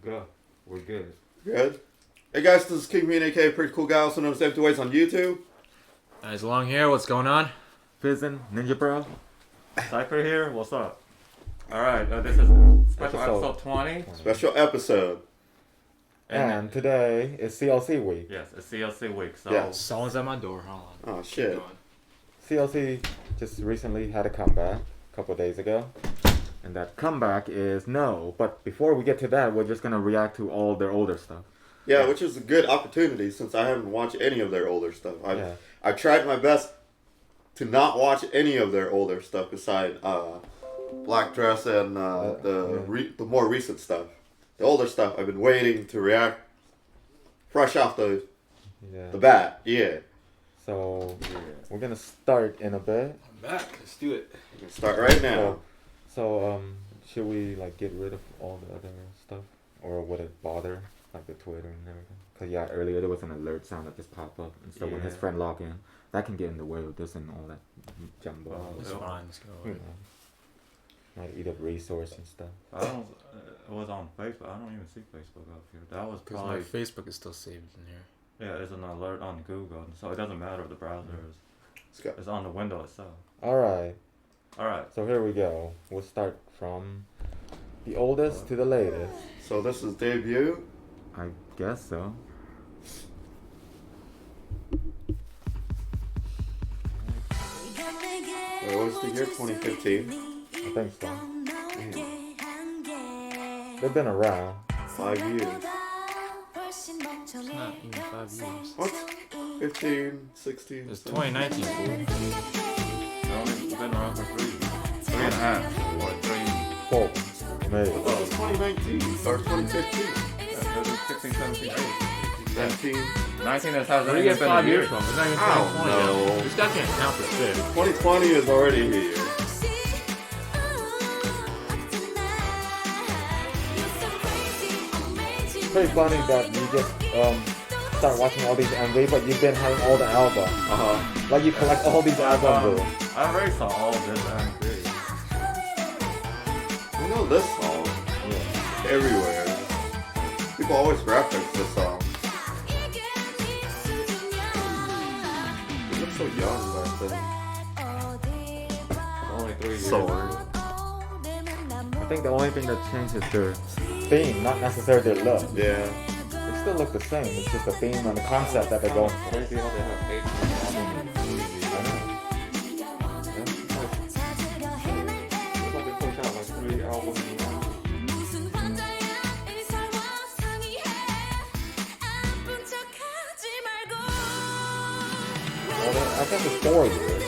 go. We're good. Good. Hey guys, this is King Bean, aka Pretty Cool Guy, also known as Ep.20 on YouTube. Guys, Long here. What's going on? Fizzin, Ninja Bro. Cypher here. What's up? Alright, this is special episode 20. Special episode. And today is CLC week. Yes, it's CLC week. So Yeah. Someone's at my door. Hold on. Oh shit. CLC just recently had a comeback a couple days ago. And that comeback is no. But before we get to that, we're just going to react to all their older stuff. Yeah, which is a good opportunity since I haven't watched any of their older stuff. I tried my best to not watch any of their older stuff besides Black Dress and the more recent stuff. The older stuff, I've been waiting to react fresh off the bat. Yeah. So we're going to start in a bit. I'm back. Let's do it. We can start right now. So should we like get rid of all the other stuff? Or would it bother? Like the Twitter and everything. Because earlier there was an alert sound that just popped up. And so when his friend logged in, that can get in the way of this and all that jumbo. It's fine. Let's go. Might eat up resource and stuff. I don't. It was on Facebook. I don't even see Facebook up here. That was Because probably. my Facebook is still saved in here. Yeah, it's an alert on Google, so it doesn't matter if the browser is. It's on the window itself. Alright. Alright. So here we go. We'll start from the oldest to the latest. So this is debut. I guess so. What was the year? 2015. I think so. They've been around. 5 years. It's not even 5 years. What? 15, 16. It's 17. 2019, fool. They've only been around for 3.5 or 3. 4. Maybe. I thought it was 2019 or 2015. Yeah, it was 16, 17, 18. 17. 19 has Where do you get 5 years from? It's not even I don't 2020 know. yet. This guy can't count for shit. 2020 is already here. Pretty funny that you just start watching all these MV, but you've been having all the albums. Like you collect all these albums, bro. I already saw all of this MV. You know this song everywhere. People always reference this song. You look so young back then. Only 3 years. So I think the only thing that changed is their theme, not necessarily their look. yeah. They still look the same. It's just the theme and the concept that they're going for. Crazy how they have 8 albums. I know. It's like they push out like 3 albums in a row. Well, I think it's 4 years.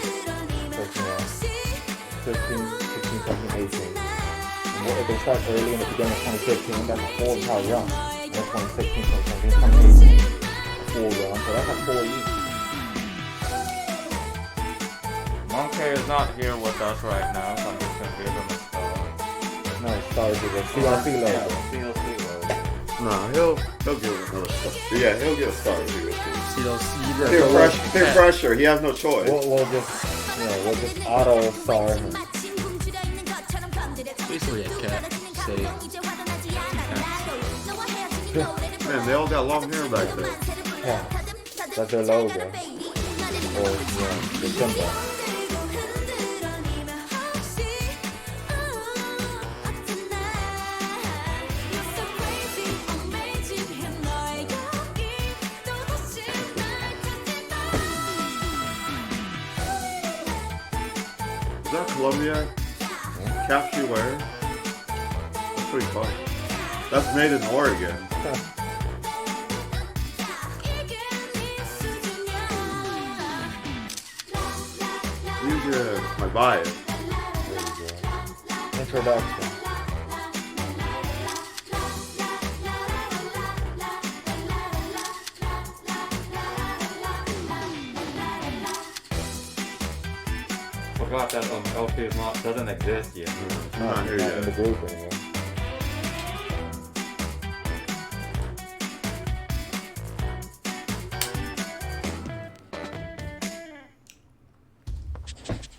15, 16, 17, 18. And if they start early in the beginning of 2015, that's a full entire run. And then 2016, 2017, 2018, a full run. So that's like 4 years. Monkey is not here with us right now, so I'm just gonna give him a star. No, it started with a CLC logo. Yeah, CLC logo. Nah, he'll give it another star. Yeah, he'll get a star if he wishes. CLC. Peer pressure. He has no choice. We'll just auto star him. Basically a cat. Say. Man, they all got long hair back there. Yeah, that's their logo. Or, the symbol. Is that Columbia cap she wears? That's pretty funny. That's made in Oregon. These are my bias. There you go. Introduction. Forgot that LP is doesn't exist yet. Not here Not in the yet. group anymore.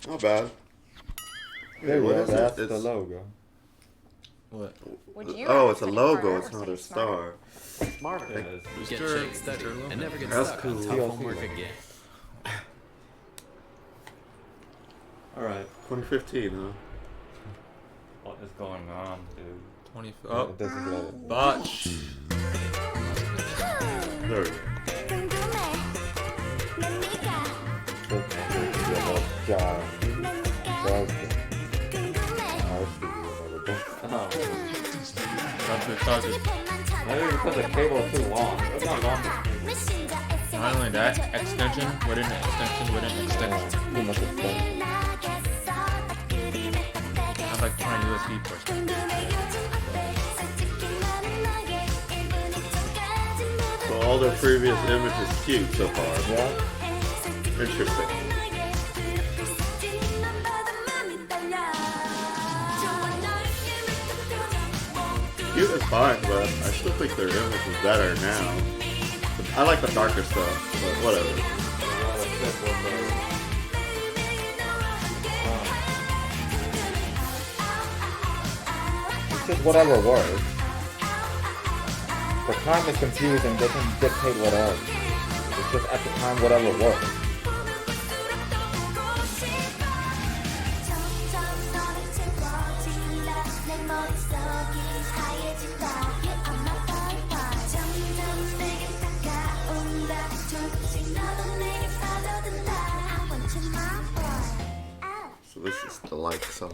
Not bad. There you What go. is it? That's the It's- logo. What? Would you Oh, rather it's a study logo. harder It's or not study a smarter? star. Smarter. Yeah, Get Booster- shake steady and never get That's stuck cool. on tough CLC homework logo. again. Alright. 2015, huh? What is going on, dude? 20. Yeah, Oh, this is like botch. There we go. Maybe because the cable is too long. It's not long. Not only that, extension within an extension within an extension. too much expensive. I'm like trying USB ports. So all the previous images cute so far. Yeah. Interesting. Cute is fine, but I still think their image is better now. I like the darker stuff, but whatever. It's just whatever works. The time is confusing. They can dictate whatever. It's just at the time whatever works. So this is the like song.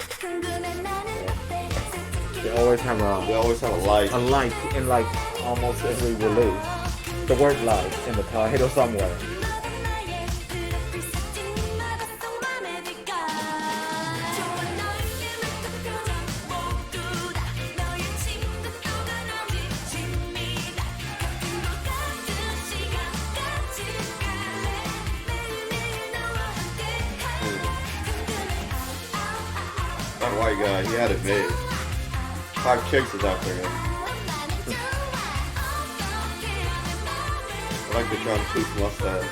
They always have They always have a like. a like in like almost every release. The word like in the title somewhere. That white guy, he had it made. 5 chicks is after him. I like the John Cleese mustache.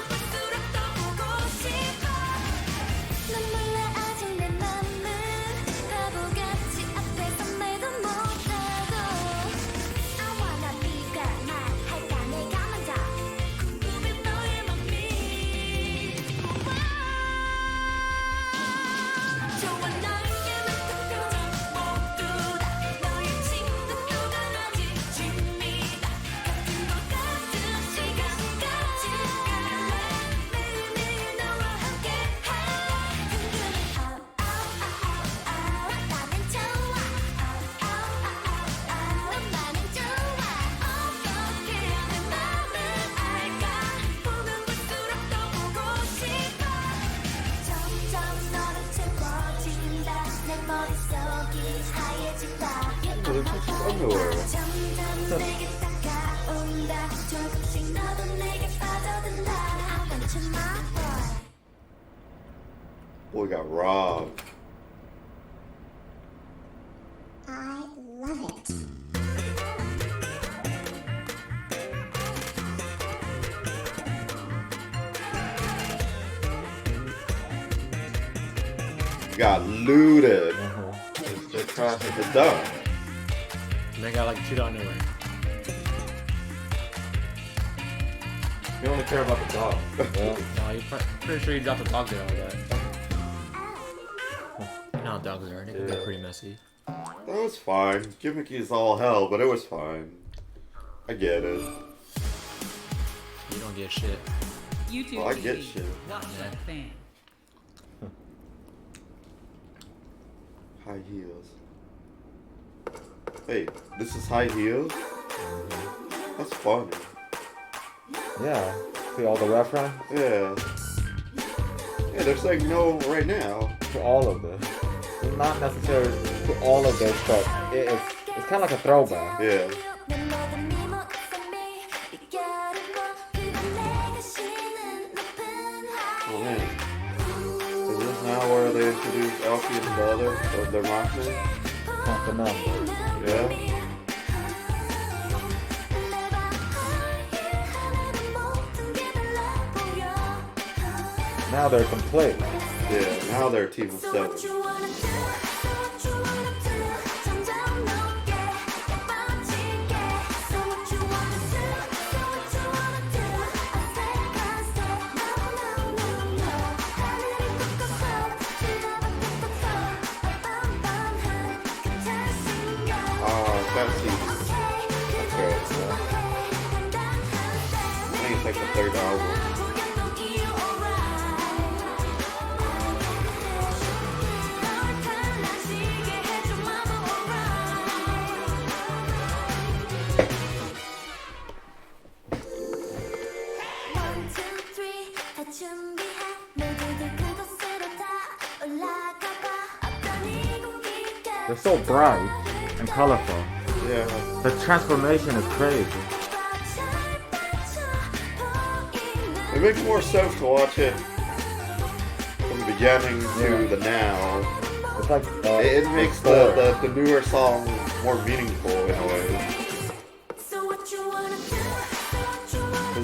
Oh, there's just underwear. Boy got robbed. I love it. Got looted. They're trash. It's done. They got like $2 underwear. You only care about the dog. Yeah. No, you're pretty sure you dropped the dog there all that. You know how dogs are. They can get pretty messy. That was fine. Gimmicky is all hell, but it was fine. I get it. You don't get shit. YouTube Well, I get TV. shit. Watch that fan. High heels. Wait, this is high heels? That's funny. Yeah. See all the reference Yeah. Yeah, they're saying no right now. to all of this. It's not necessarily to all of this, but it's kind of like a throwback. Yeah. Oh man. Is this now where they introduce Elfie and the other of their Mothman? Not the number. Yeah. Now they're complete. Yeah, now they're a team of 7. That's easy. That's good. I think it's like the third album. They're so bright and colorful. Yeah. The transformation is crazy. It makes more sense to watch it from the beginning to the now. It's like It makes the newer song more meaningful in a way. Because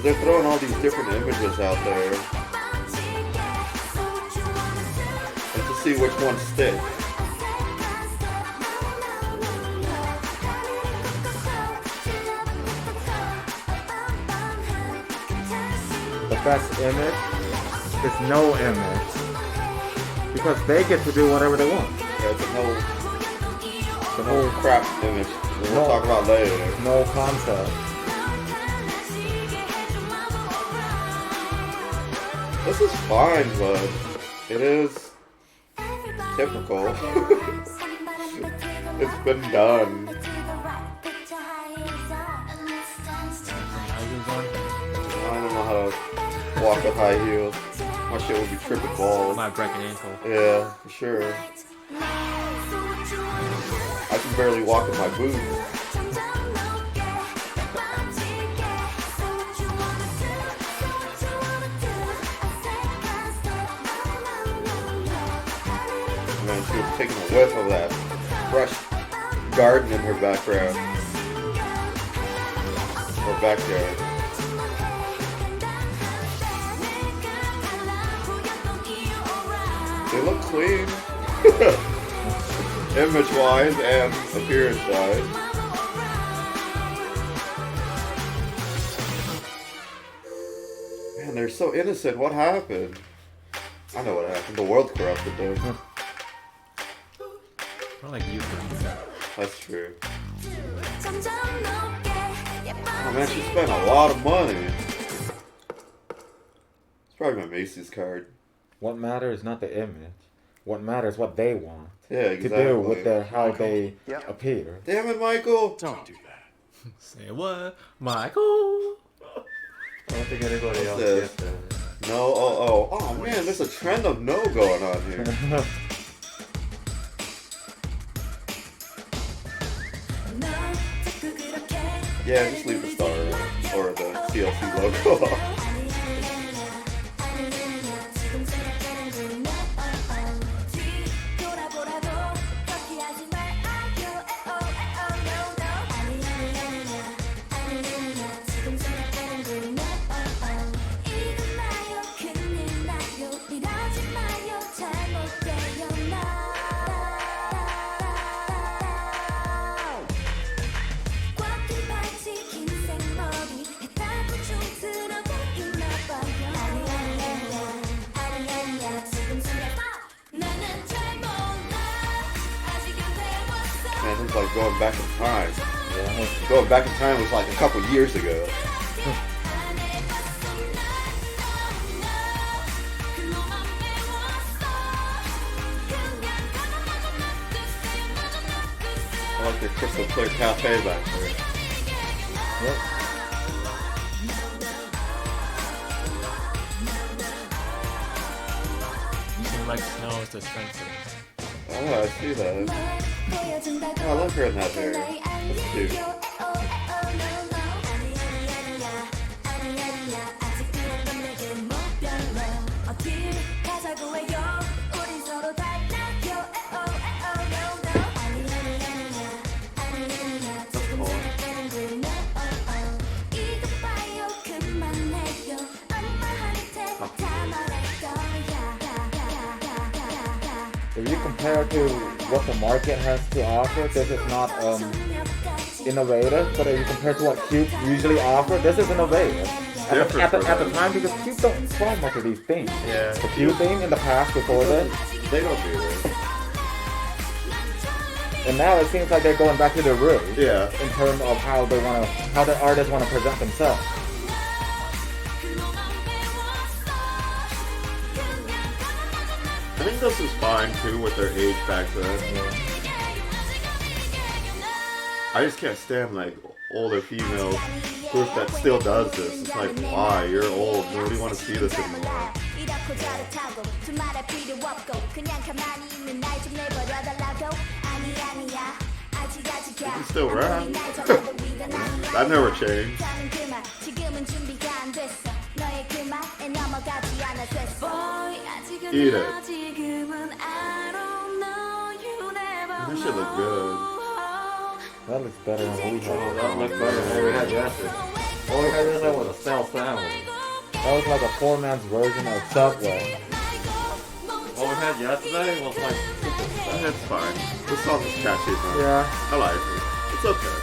they're throwing all these different images out there. And to see which ones stick. the best image is no image. Because they get to do whatever they want. Yeah, it's the whole crap image. We'll talk about later. No concept. This is fine, but it is typical. It's been done. I don't know how to walk with high heels. My shit would be tripping balls. Might break an ankle. Yeah, for sure. I can barely walk with my boots. Man, she was taking a whiff of that fresh garden in her background. Or backyard. They look clean. Image-wise and appearance-wise. Man, they're so innocent. What happened? I know what happened. The world corrupted them. I like you for that. That's true. Oh man, she spent a lot of money. It's probably my Macy's card. What matters is not the image. What matters is what they want Yeah, exactly. to do with how they appear. Damn it, Michael! Don't do that. Say what? Michael? I don't think anybody else What's gets that. No, oh man, there's a trend of no going on here. Yeah, just leave the star or the CLC logo off. Man, it's like going back in time. Yeah. Going back in time was like a couple years ago. I like the crystal clear cafe back there. Yep. You seem like snow is dispensing. Oh, I see that. Oh, I love her in that hair. That's cute. If you compare to what the market has to offer, this is not innovative. But if you compare to what Cube usually offer, this is innovative. At the time, because Cube don't sell much of these things. Yeah. The Cube thing in the past before this, They don't do this. And now it seems like they're going back to their roots. Yeah. In terms of how the artists want to present themselves. I think this is fine too with their age back then. Yeah. I just can't stand like older female group that still does this. It's like, why? You're old. Nobody want to see this anymore. You can still rap. That never changed. Eat it. This shit look good. That looks better than what we had. That looks better than what we had yesterday. All we had yesterday was a stale sandwich. That was like a poor man's version of Subway. What we had yesterday was like super stale. It's fine. This song is catchy, man. Yeah. I like it. It's okay.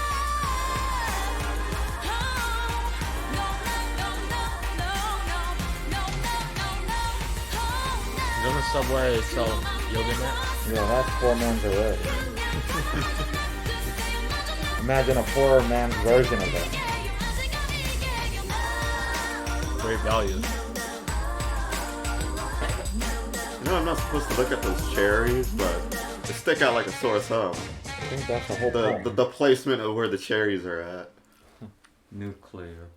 Doesn't Subway sell yoga mats? Yeah, that's poor man's already. Imagine a poor man's version of that. Great value. You know, I'm not supposed to look at those cherries, but they stick out like a sore thumb. I think that's the whole point. The placement of where the cherries are at. Nuclear.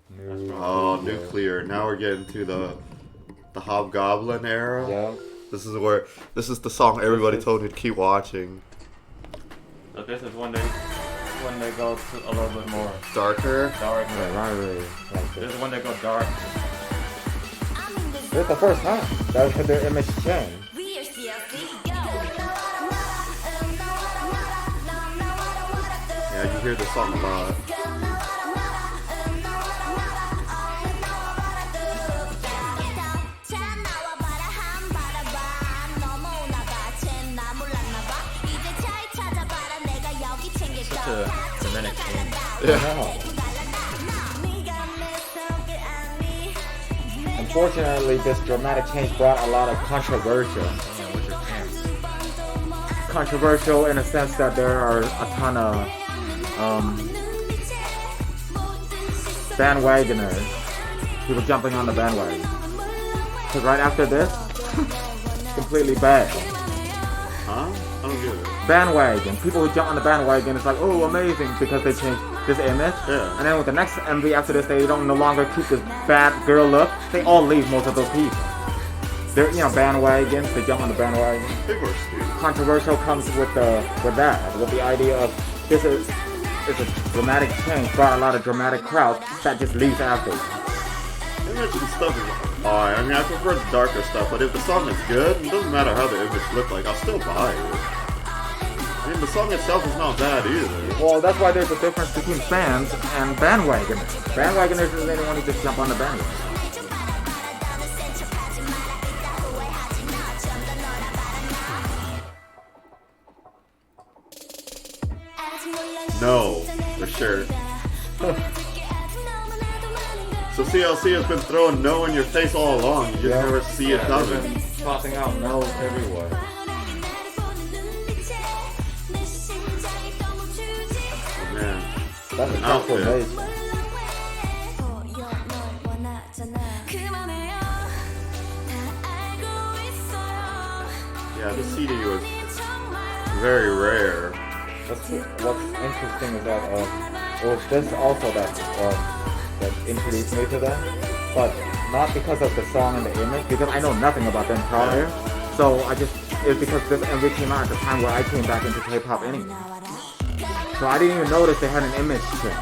Oh, nuclear. Now we're getting to the Hobgoblin era. Yeah. This is the song everybody told me to keep watching. So this is when they go to a little bit more Darker. dark. Yeah, right. Like This is when they go dark. this is the first time that their image changed. Yeah, you hear this song a lot. Such a dramatic change. Yeah. Unfortunately, this dramatic change brought a lot of controversial. Controversial in a sense that there are a ton of bandwagoners, people jumping on the bandwagon. Because right after this, completely bad. Huh? I don't get it. Bandwagon. People who jump on the bandwagon, it's like, oh, amazing, because they changed this image. Yeah. And then with the next MV after this, they don't no longer keep this bad girl look. They all leave, most of those people. They're, bandwagons. They jump on the bandwagon. People are stupid. Controversial comes with the idea of this is a dramatic change, brought a lot of dramatic crowds that just leaves after. Image and stuff is fine. I mean, I prefer the darker stuff, but if the song is good, it doesn't matter how the image look like, I'll still buy it. I mean, the song itself is not bad either. Well, that's why there's a difference between fans and bandwagoners. Bandwagoners is anyone who just jump on the bandwagon. No, for sure. So CLC has been throwing no in your face all along. You just never see it coming. Tossing out no's everywhere. Man, That's a an outfit. transformation. Yeah, this CD was very rare. What's interesting is that it was this also that introduced me to them, but not because of the song and the image, because I know nothing about them prior. So it's because this MV came out at the time where I came back into K-pop anyway. So I didn't even notice they had an image change.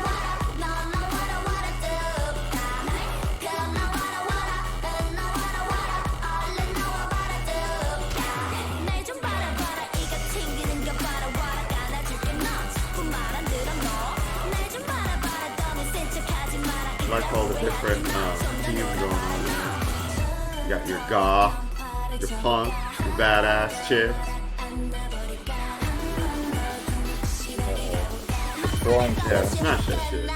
I like all the different teams going on there. You got your goth, your punk, your badass chicks. Drawing Yeah, smash that shit.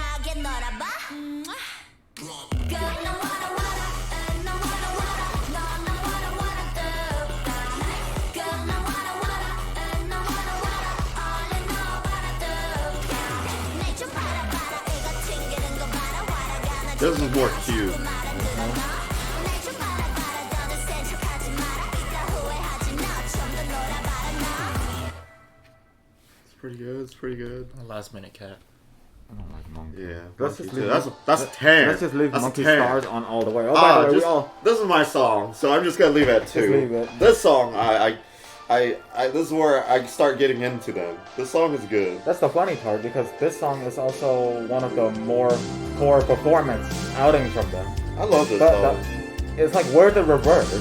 This is more cute. It's pretty good. It's pretty good. Last minute cat. I don't like Monkey. Yeah. Let's just leave. That's 10. Let's just leave That's Monkey 10. Stars on all the way. Oh, by the way, we all. This is my song, so I'm just gonna leave it at 2. Just leave it. This song, this is where I start getting into them. This song is good. That's the funny part because this song is also one of the more poor performance outings from them. I love this But song. it's like we're the reverse.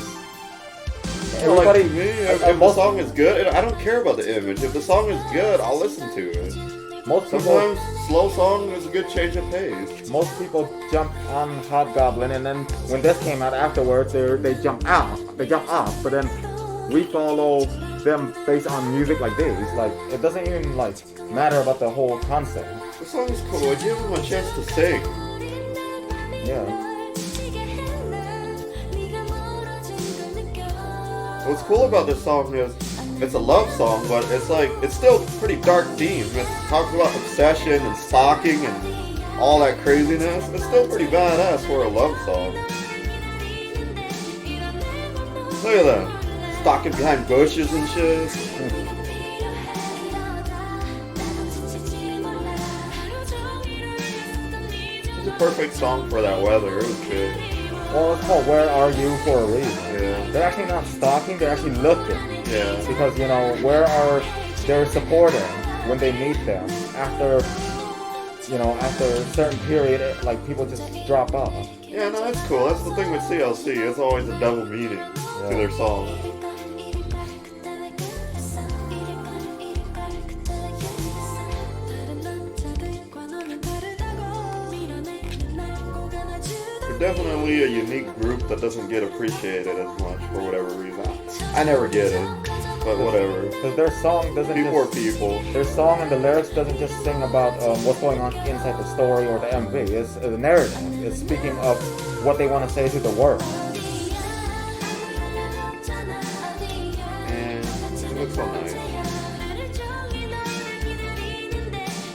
Everybody, Everybody, if the song is good, I don't care about the image. If the song is good, I'll listen to it. most people, Sometimes slow song is a good change of pace. most people jump on Hobgoblin, and then when this came out afterwards, they jump out, they jump off. But then we follow them based on music like this. Like it doesn't even like matter about the whole concept. The song is cool. It gives them a chance to sing. Yeah. What's cool about this song is it's a love song, but it's still pretty dark theme. It talks about obsession and stalking and all that craziness. It's still pretty badass for a love song. Look at that. Stalking behind bushes and shit. It's a perfect song for that weather. It was good. Well, it's called "Where Are You" for a reason. Yeah. They're actually not stalking; they're actually looking. Yeah. Because where are they're supporting when they meet them after after a certain period, like people just drop off. Yeah, no, that's cool. That's the thing with CLC. It's always a double meaning to their songs. They're definitely a unique group that doesn't get appreciated as much for whatever reason. I never get it, but whatever. Because their song doesn't People just are people. their song and the lyrics doesn't just sing about what's going on inside the story or the MV. It's a narrative. It's speaking of what they want to say to the world. And it looks so nice.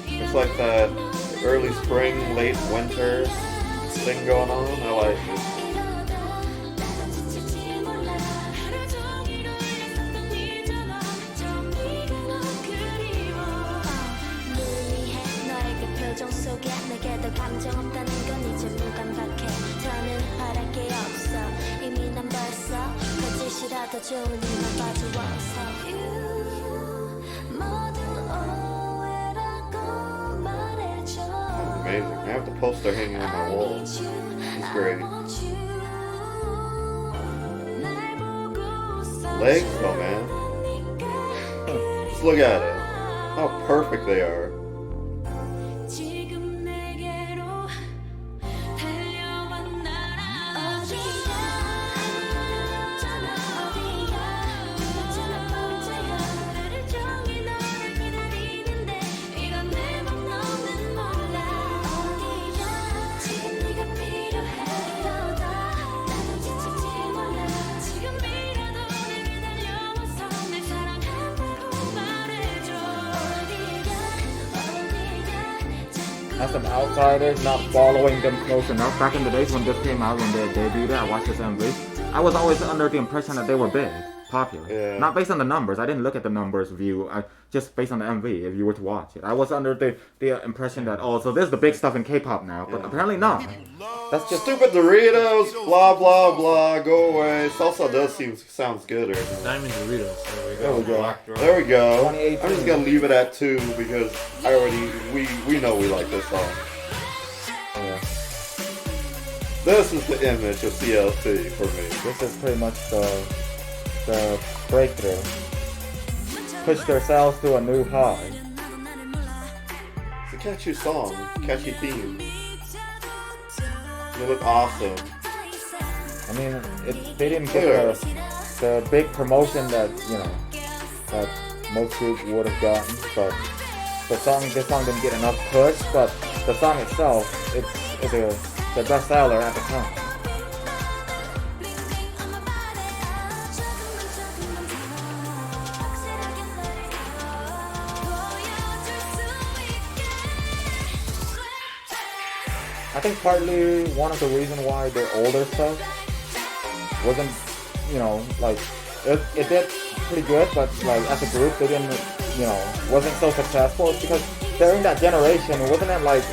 It's like that early spring, late winter thing going on. I like it. Amazing. I have the poster hanging on my wall. It's great. Legs though, man. Just look at it. How perfect they are. As some outsiders not following them close enough, back in the days when this came out, when they debuted, I watched this MV. I was always under the impression that they were big, popular. Yeah. Not based on the numbers. I didn't look at the numbers view. Just based on the MV, if you were to watch it. I was under the impression that, so this is the big stuff in K-pop now. But apparently not. That's just Stupid Doritos, blah blah blah, go away. Salsa does sounds good right now. Diamond Doritos. There we go. Black Dwarf. There we go. 2018. I'm just gonna leave it at 2 because we know we like this song. Yeah. This is the image of CLC for me. This is pretty much the breakthrough. Push themselves to a new high. It's a catchy song, catchy theme. They look awesome. I mean, they didn't get the big promotion that that most groups would have gotten, but this song didn't get enough push. But the song itself, it's the best seller at the time. I think partly one of the reasons why their older stuff wasn't, you know, like it did pretty good, but like as a group they didn't, you know, wasn't so successful. It's because during that generation, wasn't it like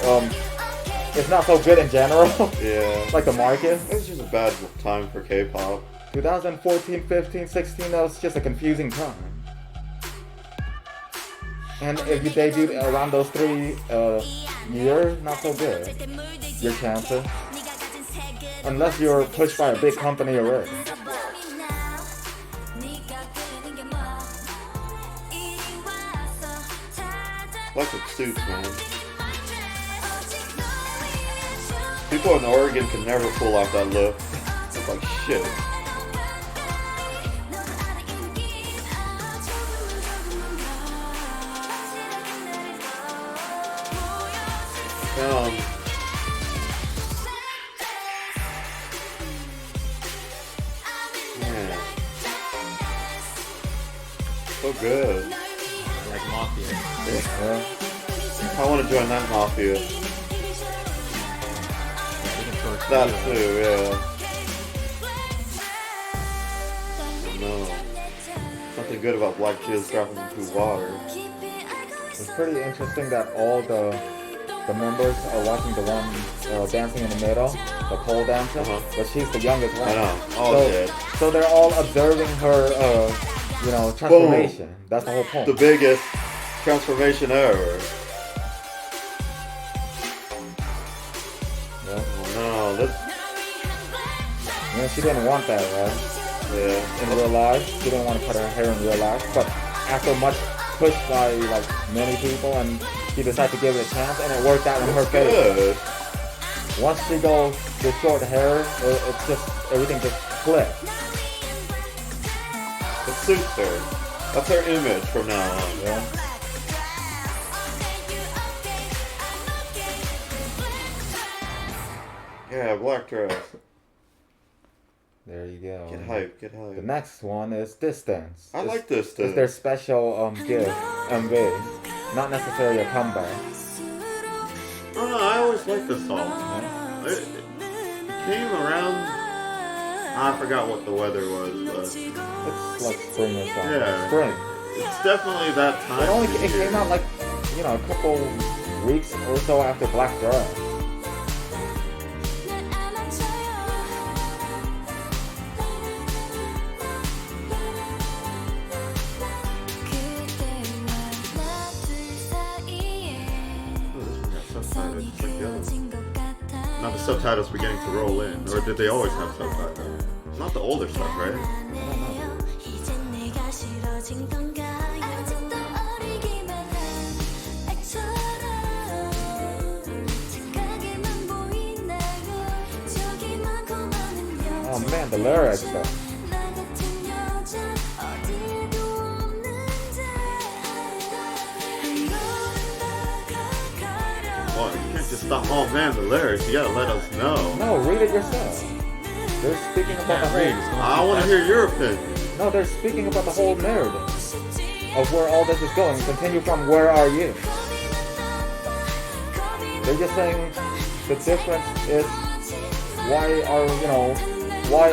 it's not so good in general? Yeah. Like the market. It was just a bad time for K-pop. 2014, 15, 16, that was just a confusing time. And if you debuted around those 3 years, not so good. Your chances. Unless you're pushed by a big company already. Like the suits, man. People in Oregon can never pull off that look. It's like shit. Man. So good. Like Mafia. Yeah. I want to join that mafia. That too, yeah. No. Something good about black kids dropping into water. It's pretty interesting that all the members are watching the one dancing in the middle, the pole dancer, but she's the youngest one. I know. All so, dead. So they're all observing her, you know, transformation. Boom. That's the whole point. The biggest transformation ever. Yeah. Oh, no, You know, she didn't want that, right? yeah. In real life, she didn't want to cut her hair in real life, but after much push by like many people, and she decided to give it a chance, and it worked out in her favor. Good. Once she goes with short hair, it's just everything just flips. It suits her. That's her image from now on. Yeah. Yeah, black dress. There you go. Get hype, get hype. The next one is Distance. I like this It's too. their special gift, MV. Not necessarily a comeback. Oh no, I always liked this song. It came around. I forgot what the weather was, but It's like spring or something. Yeah. Spring. it's definitely that time. It came out like, you know, a couple weeks or so after Black Dress. Now the subtitles beginning to roll in, or did they always have subtitles? Not the older stuff, right? Oh man, the lyrics though. Oh, you can't just stop. Oh man, the lyrics. You gotta let us know. No, read it yourself. They're speaking about the whole. I want to hear your opinion. No, they're speaking about the whole narrative of where all this is going. Continue from where are you? They're just saying the difference is why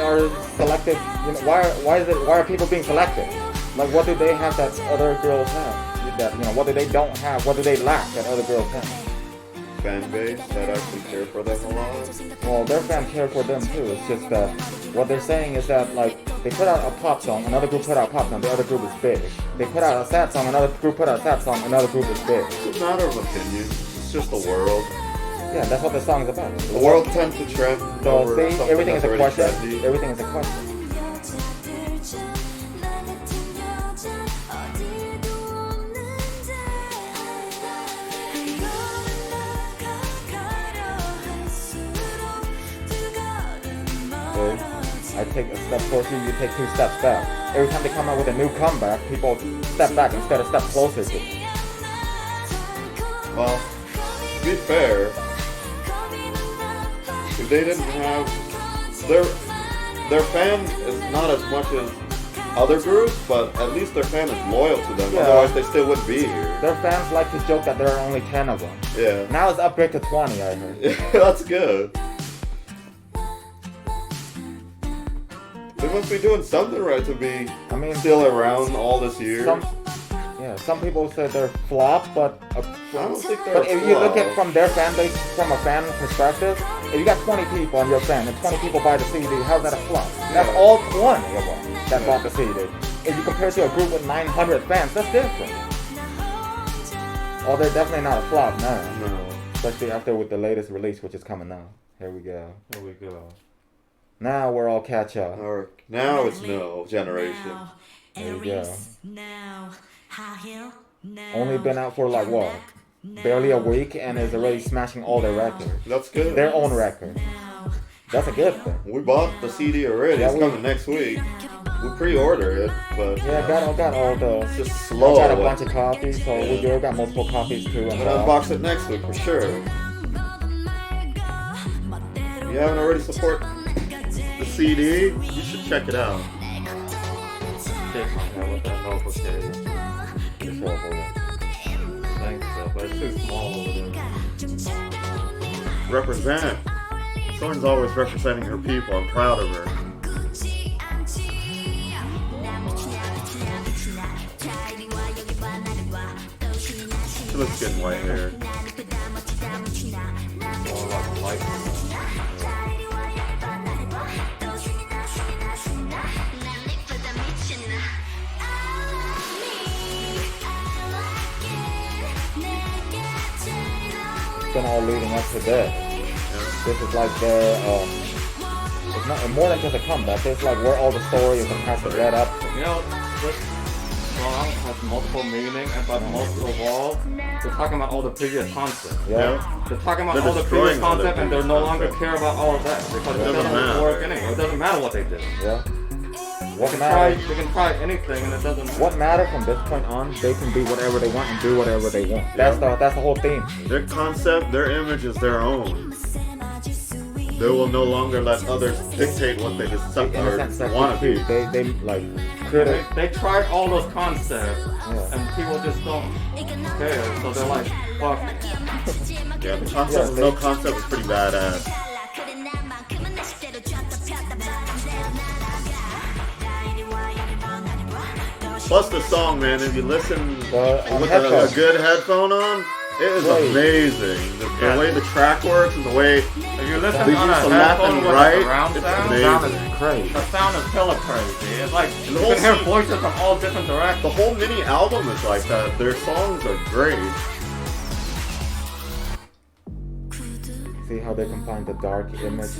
are selected? You know, why are people being selected? Like, what do they have that other girls have? That, you know, what do they don't have? What do they lack that other girls have? Fan base that actually care for them a lot. Well, their fans care for them too. It's just that what they're saying is that, like, they put out a pop song, another group put out a pop song, the other group is big. They put out a sad song, another group put out a sad song, another group is big. It's a matter of opinion. It's just the world. Yeah, that's what the song is about. The world tends to trend So over they, something everything is that's a already question. trendy. Everything is a question. I take a step towards you, you take 2 steps back. Every time they come out with a new comeback, people step back instead of step closer to it. Well, to be fair, if they didn't have their fan is not as much as other groups, but at least their fan is loyal to them. Yeah. Otherwise, they still wouldn't be here. Their fans like to joke that there are only 10 of them. Yeah. Now it's upgrade to 20, I heard. Yeah, that's good. They must be doing something right to be still around all this year. Some people say they're flop, but I don't think they're but if you look flop. at from their fan base, from a fan perspective, if you got 20 people on your fan and 20 people buy the CD, how's that a flop? That's all 20 of them that bought the CD. If you compare it to a group with 900 fans, that's different. Oh, they're definitely not a flop now. No. Especially after with the latest release, which is coming out. Here we go. Here we go. Now we're all catch up. Or now it's no generation. There we go. Now, high heel, now. Only been out for like what? Barely a week and is already smashing all their records. That's good. Their own record. That's a good thing. We bought the CD already. Yeah, It's coming next week. We pre-ordered it, but Yeah, got all the. it's just I slow. got a bunch of copies, so we do got multiple copies too. I'm gonna unbox it next week for sure. If you haven't already support the CD, you should check it out. Shit, man, what the hell was that? It's horrible. I think so, but it's too small over there. Represent. Someone's always representing her people. I'm proud of her. She looks good in white hair. More like a light. It's been all leading up to this. This is like their it's not more than just a comeback. It's like where all the story is and has to get up. You know, this song has multiple meaning, but most of all, they're talking about all the previous concepts. Yeah. They're talking about They're all the destroying previous all the concepts, and they previous no longer concepts. care about all of that because it doesn't doesn't matter. work anyway. It doesn't matter what they did. Yeah. They What can try, matters? they can try anything, and it doesn't matter. What matters from this point on, they can be whatever they want and do whatever they want. That's the whole theme. Their concept, their image is their own. They will no longer let others dictate what they just In a sense, that's want to be. they like critic. They tried all those concepts, Yeah. and people just don't care. So they're like, fuck it. Yeah, the concept, no concept is pretty badass. Plus the song, man, if you listen On with a headphones. good headphone on, it is Right. amazing. The way the track works and the way If you listen they on a use the left headphone and with right, a surround it's sound, Sound amazing. is crazy. the sound is hella crazy. It's like you the whole can hear scene- voices from all different directions. The whole mini album is like that. Their songs are great. See how they combine the dark image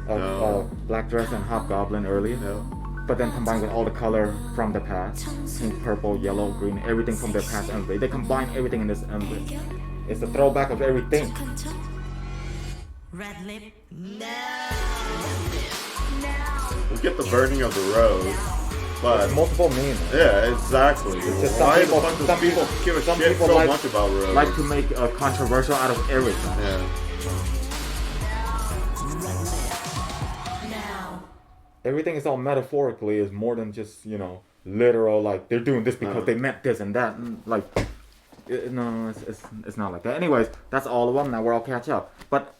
of No. Black Dress and Hobgoblin earlier? But then combined with all the color from the past. Pink, purple, yellow, green, everything from their past MV. They combine everything in this MV. It's a throwback of everything. Red lip, We get the burning of the rose, but Multiple meanings. yeah, exactly. just Why some people- the fuck do some people give a some shit people so like- much about rose? Like to make a controversial out of everything. Yeah. Everything is all metaphorically is more than just, literal, like they're doing this because No. they meant this and that. Like, no, it's not like that. Anyways, that's all of them. Now we're all catch up. But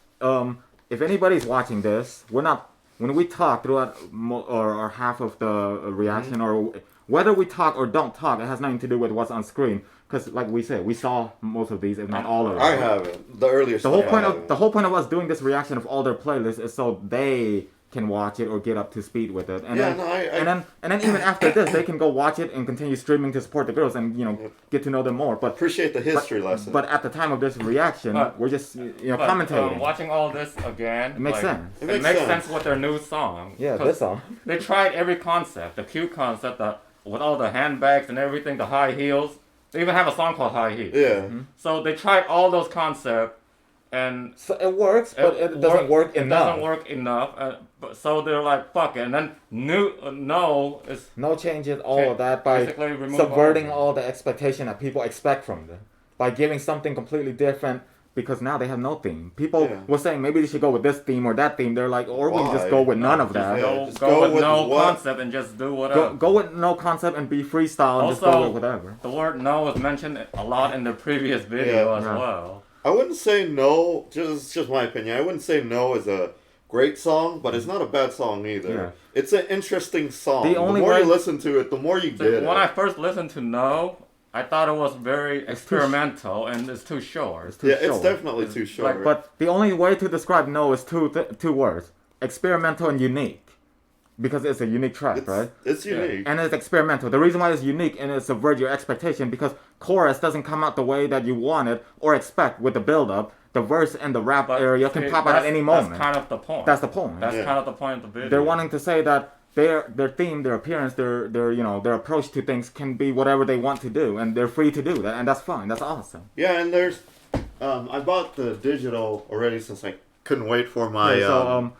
if anybody's watching this, when we talk throughout or half of the reaction or whether we talk or don't talk, it has nothing to do with what's on screen. Because like we said, we saw most of these, if not all of them. I haven't. The earlier The whole stuff I point haven't. of the whole point of us doing this reaction of all their playlists is so they can watch it or get up to speed with it, and Yeah, then no, and then even after this, they can go watch it and continue streaming to support the girls and get to know them more. But appreciate the history lesson. but at the time of this reaction, But- we're just But, commentating. watching all this again, It makes sense. It It makes makes sense sense. with their new song. Yeah, 'Cause this song. They tried every concept, the cute concept, with all the handbags and everything, the high heels. They even have a song called High Heels. yeah. So they tried all those concepts, and So it works, but it doesn't work It enough. doesn't work enough. So they're like, fuck it. And then no is No changes, all of that by basically remove subverting all all the expectation that people expect from them. By giving something completely different, because now they have no theme. People Yeah. were saying maybe they should go with this theme or that theme. They're like, or we just Why? go with none of Just that. Yeah, just go go with with no what- concept and just do whatever. Go with no concept and be freestyle and just go Also, with whatever. the word no was mentioned a lot in the previous video Yeah. as Yeah. well. I wouldn't say no. Just my opinion. I wouldn't say no is a great song, but it's not a bad song either. Yeah. It's an interesting song. The The only more way- you listen to it, the more you So get when it. I first listened to No, I thought it was very experimental and it's too short. It's too Yeah, short. it's definitely too short. But the only way to describe no is two words: experimental and unique, because it's a unique track, it's, right? it's unique. And it's experimental. The reason why it's unique and it subverts your expectation because chorus doesn't come out the way that you want it or expect with the build up. The verse and the rap But area can see, pop out at any moment. That's kind of the point. That's the point. That's Yeah. kind of the point of the video. They're wanting to say that their theme, their appearance, their approach to things can be whatever they want to do, and they're free to do that, and that's fine. That's awesome. Yeah, and there's. I bought the digital already since I couldn't wait for my Yeah, so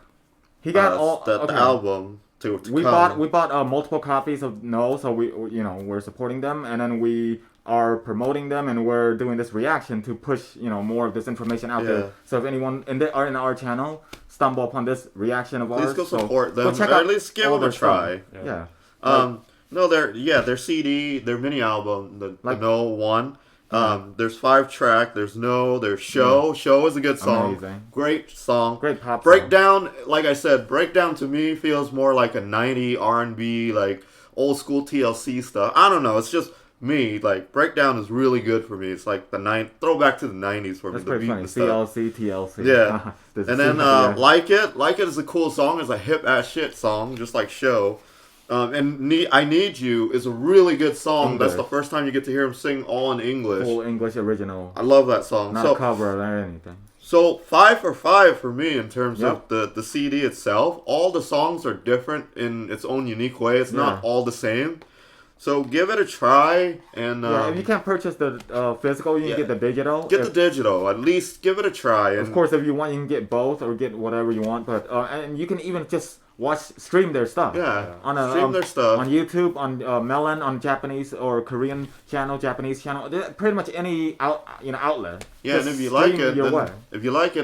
he got all the okay. album to We come. bought multiple copies of No, so we're supporting them, and then we are promoting them, and we're doing this reaction to push more of this information out Yeah. there. So if anyone in our channel stumble upon this reaction of Please ours, go so support them. go check Or out at least give all them a their stuff. try. Yeah. No, their CD, their mini album, the Like- No one. There's 5 track. There's No. There's Show. Show is a good song. Amazing. Great song. Great pop song. Breakdown, like I said, Breakdown to me feels more like a 90 R&B, like old school TLC stuff. I don't know. It's just me. Like Breakdown is really good for me. It's like the throwback to the 90s for me. That's The pretty beat funny. and stuff. CLC, TLC. Yeah. This And is- then yeah. Like It is a cool song. It's a hip ass shit song, just like Show. And I Need You is a really good song. That's the English. first time you get to hear him sing all in English. Full English original, I love that song. not a cover or anything. So 5 for 5 for me in terms Yep. of the CD itself. All the songs are different in its own unique way. It's not Yeah. all the same. So give it a try and Yeah, if you can't purchase the physical, you yeah. can get the digital. get If- the digital. At least give it a try. And Of course, if you want, you can get both or get whatever you want. But and you can even just stream their stuff. yeah, On a, stream their stuff. on YouTube, on Melon, on Japanese or Korean channel, Japanese channel, pretty much any outlet. Yeah, Just and if you like stream it, your way.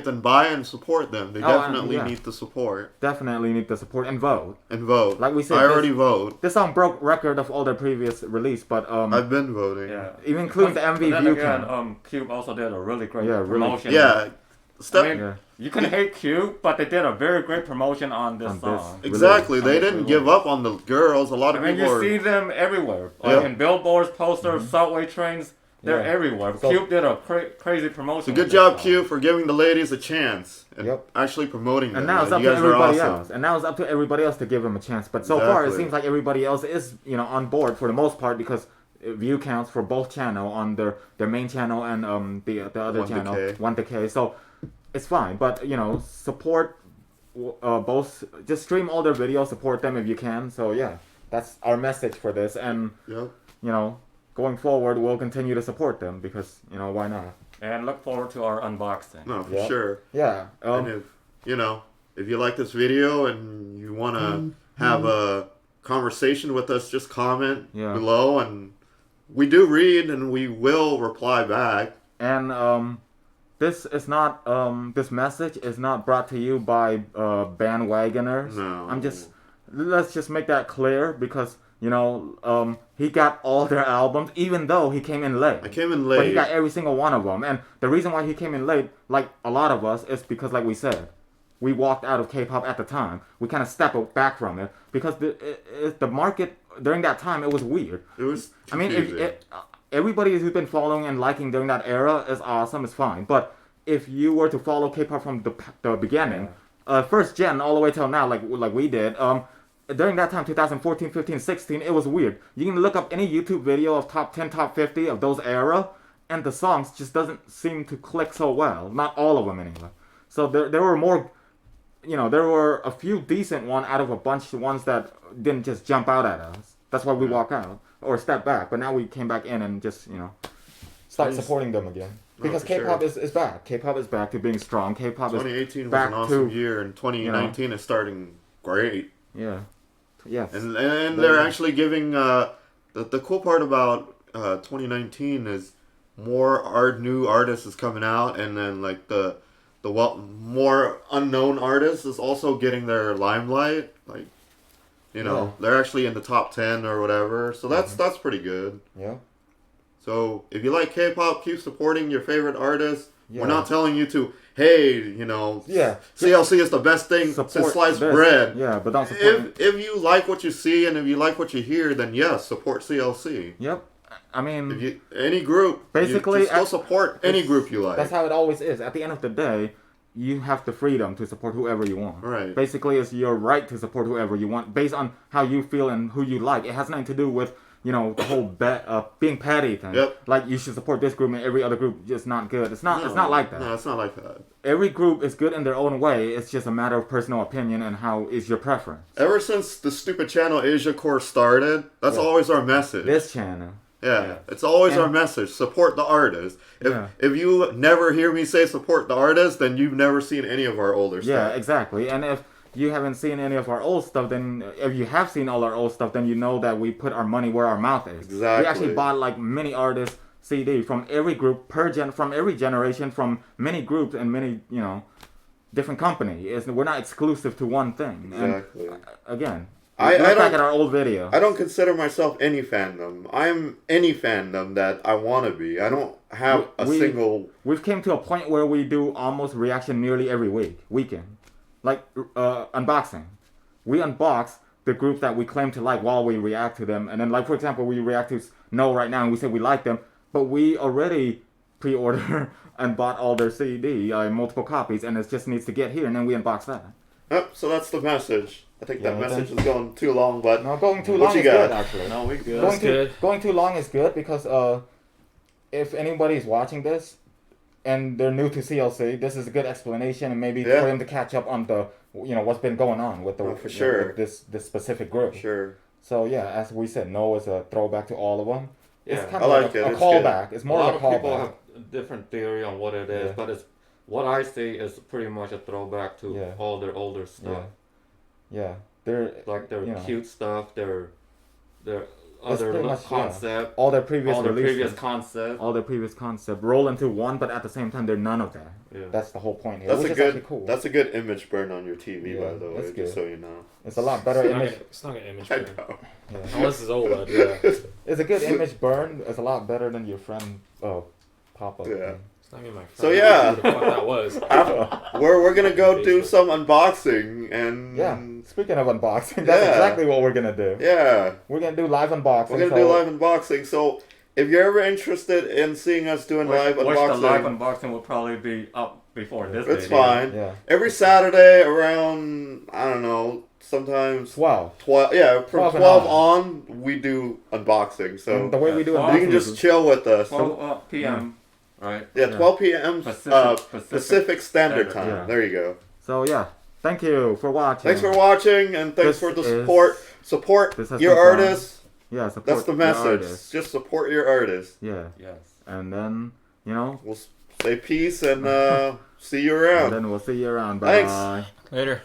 then buy and support them. They Oh, definitely yeah. need the support Definitely need the support and vote. and vote. Like we said, I already vote. This song broke record of all their previous release, but I've been voting. Yeah. even including the MV But then view again, count. Cube also did a really great Yeah, really. promotion. Yeah. Step. I mean, Yeah. you can hate Cube, but they did a very great promotion on this On this. song. Exactly. They Release. didn't give up on the girls. A lot I of mean, people you are. see them everywhere. Yeah. Like in billboards, posters, subway trains. They're Yeah. everywhere. So- Cube did a crazy promotion. So with good this job, song. Q, for giving the ladies a chance and Yep. actually promoting them. And now it's up You to guys are everybody awesome. else. And now it's up to everybody else to give them a chance. But so far, it Exactly. seems like everybody else is, on board for the most part because view counts for both channel on their main channel and the other 1 to channel, K. 1 to K. So it's fine. But support both. Just stream all their videos, support them if you can. So yeah, that's our message for this. And Yep. going forward, we'll continue to support them because why not? And look forward to our unboxing. No, for Yep. sure. Yeah. And if you like this video and you want to have a conversation with us, just comment Yeah. below, and we do read and we will reply back. And this is not this message is not brought to you by bandwagoners. No. Let's just make that clear because he got all their albums even though he came in late. I came in But he late. got every single one of them. And the reason why he came in late, like a lot of us, is because like we said, we walked out of K-pop at the time. We kind of stepped back from it because the market during that time it was weird. It was I mean, confusing. everybody who's been following and liking during that era is awesome, it's fine. But if you were to follow K-pop from the beginning, first gen all the way till now, like we did, during that time, 2014, 15, 16, it was weird. You can look up any YouTube video of top 10, top 50 of those era, and the songs just doesn't seem to click so well. Not all of them anyway. So there were more, there were a few decent ones out of a bunch of ones that didn't just jump out at us. That's why we walk out or step back. But now we came back in and just, start supporting them again. Because for K-pop sure. is back. K-pop is back to being strong. K-pop is 2018 was back an awesome to, year, and 2019 is starting great. yeah. Yes. And they're actually giving the cool part about 2019 is more new artists is coming out, and then like the more unknown artists is also getting their limelight. Like, you know, they're actually in the top 10 or whatever. So that's pretty good. Yeah. So if you like K-pop, keep supporting your favorite artists. Yeah. We're not telling you to, hey, you know, Yeah. CLC is the best thing Support since sliced this. bread. Yeah, but don't support. If you like what you see and if you like what you hear, then yes, support CLC. Yep. I mean, If you any group, basically, you still support any group you like. that's how it always is. At the end of the day, you have the freedom to support whoever you want. Right. Basically, it's your right to support whoever you want based on how you feel and who you like. It has nothing to do with, you know, the whole being petty thing. Yep. Like, you should support this group and every other group just not good. It's not. It's not like that. No, it's not like that. Every group is good in their own way. It's just a matter of personal opinion and how is your preference. Ever since the stupid channel AsiaKore started, that's always our message. This channel. Yeah, it's always our message. Support the artist. If you never hear me say support the artist, then you've never seen any of our older Yeah, stuff. exactly. And if you haven't seen any of our old stuff, then if you have seen all our old stuff, then you know that we put our money where our mouth is. Exactly. We actually bought like many artists CD from every group from every generation, from many groups and many, you know, different companies. We're not exclusive to one thing. Exactly. And, again, I look back don't- at our old video. I don't consider myself any fandom. I'm any fandom that I want to be. I don't have a single... We've came to a point where we do almost reaction nearly every weekend. Like unboxing. We unbox the groups that we claim to like while we react to them. And then, like, for example, we react to No right now and we say we like them, but we already pre-order and bought all their CD, multiple copies, and it just needs to get here, and then we unbox that. Yep, so that's the message. I think that Yeah, message is going too long, but... No, going too What long you is got? good, actually. No, we good. That's good. Going too long is good because if anybody's watching this and they're new to CLC, this is a good explanation and maybe for them to catch up on the, you know, what's been going on with the Oh, for sure. with this specific group. Sure. So yeah, as we said, No is a throwback to all of them. It's Yeah. kind I of like like it. a It's callback. It's A more lot of of a people callback. have a different theory on what it is, Yeah. but it's what I see is pretty much a throwback to Yeah. all their older stuff. Yeah, they're Like their you know, cute stuff, their It's other pretty much, concept, all their previous all their releases, previous concept. all their previous concept roll into one, but at the same time they're none of that. Yeah. That's the whole point here. That's which a is good. actually cool. That's a good image burn on your TV, Yeah, by the way, that's just good. so you know. It's a lot better It's not image. gonna- it's not an image I burn. know. Yeah. Unless it's OLED, yeah. It's a good image burn. It's a lot better than your friend pop-up. Yeah. thing. It's not even my friend. So, yeah. Who the fuck that was. We're gonna go do some unboxing and Yeah. Speaking of unboxing, that's Yeah. exactly what we're gonna do. yeah, We're gonna do live unboxing. we're gonna do live unboxing. So if you're ever interested in seeing us doing live Which the unboxing, live unboxing will probably be up before this it's video. fine. Yeah. Every Saturday around I don't know, sometimes 12. 12. Yeah, from 12 and 12 on we do unboxing. So And the way we do Yeah, you unboxing can just chill with us. 12 p.m. Right? Yeah, 12 p.m. Pacific Pacific Standard Standard. Time. Yeah. There you go. So yeah, thank you for watching. Thanks for watching and thanks This for the is- support. Support this has your been fun. artists. Yeah, support That's the your message. artists. Just support your artists. Yeah, Yes. and then you know, We'll say peace and see you and around. then we'll see you around. Bye. Thanks. Later.